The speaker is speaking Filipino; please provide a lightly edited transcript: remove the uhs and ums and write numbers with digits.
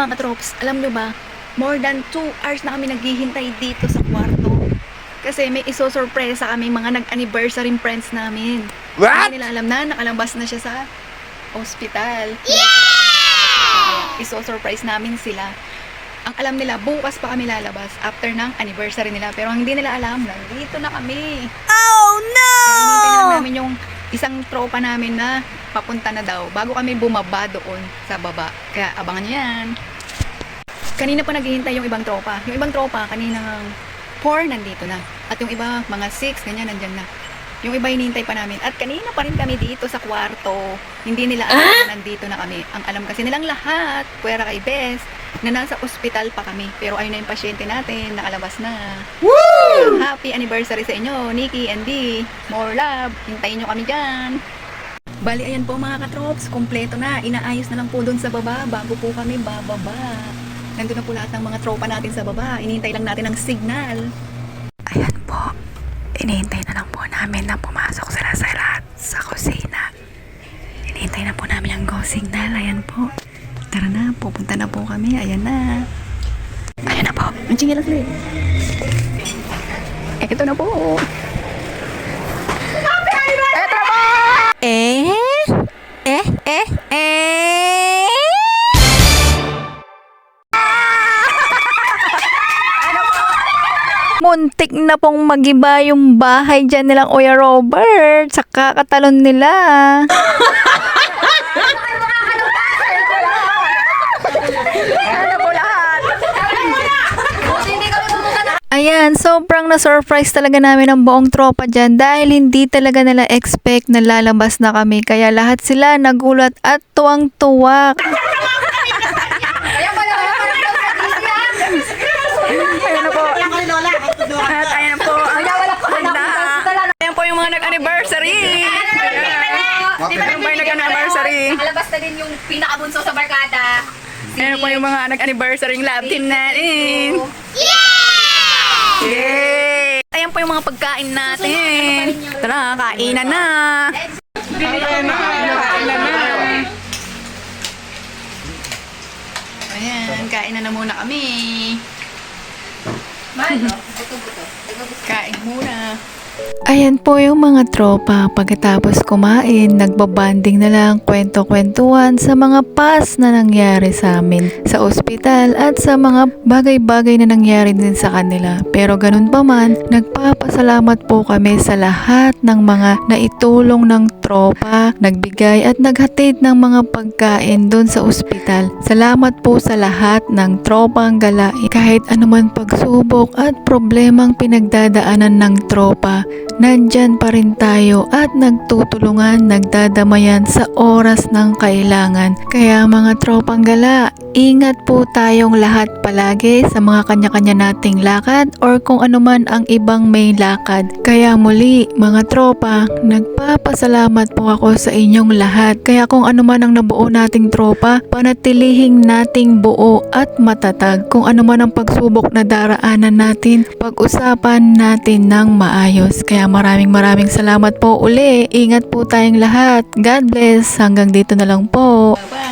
mga katrops, alam nyo ba, more than 2 hours na kami naghihintay dito sa kwarto. Kasi may isosurpresa kami mga nag-anniversary friends namin. What? Hindi nila alam na nakalabas na siya sa ospital. Isosurprise namin sila. Ang alam nila, bukas pa kami lalabas after ng anniversary nila. Pero ang hindi nila alam, nandito na kami. Oh no! Kaya hinintay na namin yung isang tropa namin na papunta na daw bago kami bumaba doon sa baba. Kaya abangan nyo yan. Kanina pa naghihintay yung ibang tropa. Yung ibang tropa, kanina 4 nandito na. At yung iba, mga 6, ganyan, nandyan na. Yung iba hinihintay pa namin. At kanina pa rin kami dito sa kwarto. Hindi nila alam na nandito na kami. Ang alam kasi nilang lahat, pwera kay Bes, na nasa ospital pa kami. Pero ayun na yung pasyente natin, nakalabas na. Woo! Happy anniversary sa inyo, Nikki and D. More love. Hintayin nyo kami dyan. Bali, ayan po mga katrops. Kompleto na. Inaayos na lang po doon sa baba bago po kami bababa. Nandun na po lahat ng mga tropa natin sa baba. Inihintay lang natin ang signal. Ayan po. Inihintay na lang po namin na pumasok sila sa lahat sa kusina. Inihintay na po namin ang go signal. Ayan po. Tara na. Pupunta na po kami. Ayan na. Ayan na po. Ang chingil lang. Ito na po. Muntik na pong magiba yung bahay dyan nilang Kuya Robert sa kakatalon nila. Ayan, sobrang na-surprise talaga namin ang buong tropa dyan dahil hindi talaga nila expect na lalabas na kami. Kaya lahat sila nagulat at tuwang-tuwa. At ayan po ang handa. Ayan po yung mga nag-anniversary. Ayan po yung nag-anniversary. Nakalabas na din yung pinakabunso sa barkada. Ayan po yung mga nag-anniversary love team natin. Yay! Ayan po yung mga pagkain natin. Tara, kainan na. Ayan, kain na muna kami. Kain muna. Ayan po yung mga tropa. Pagkatapos kumain, nagbabanding na lang, kwento-kwentuhan sa mga past na nangyari sa amin sa ospital at sa mga bagay-bagay na nangyari din sa kanila. Pero ganun pa man, nagpapasalamat po kami sa lahat ng mga naitulong ng tropa, nagbigay at naghatid ng mga pagkain doon sa ospital. Salamat po sa lahat ng tropang gala. Kahit anuman pagsubok at problemang pinagdadaanan ng tropa, nandyan pa rin tayo at nagtutulungan, nagdadamayan sa oras ng kailangan. Kaya mga tropang gala, ingat po tayong lahat palagi sa mga kanya-kanya nating lakad or kung anuman ang ibang may lakad. Kaya muli mga tropa, nagpapasalamat po ako sa inyong lahat. Kaya kung anuman ang nabuo nating tropa, panatilihing nating buo at matatag. Kung anuman ang pagsubok na daraanan natin, pag-usapan natin ng maayos. Kaya maraming salamat po uli. Ingat po tayong lahat. God bless. Hanggang dito na lang po. Bye-bye.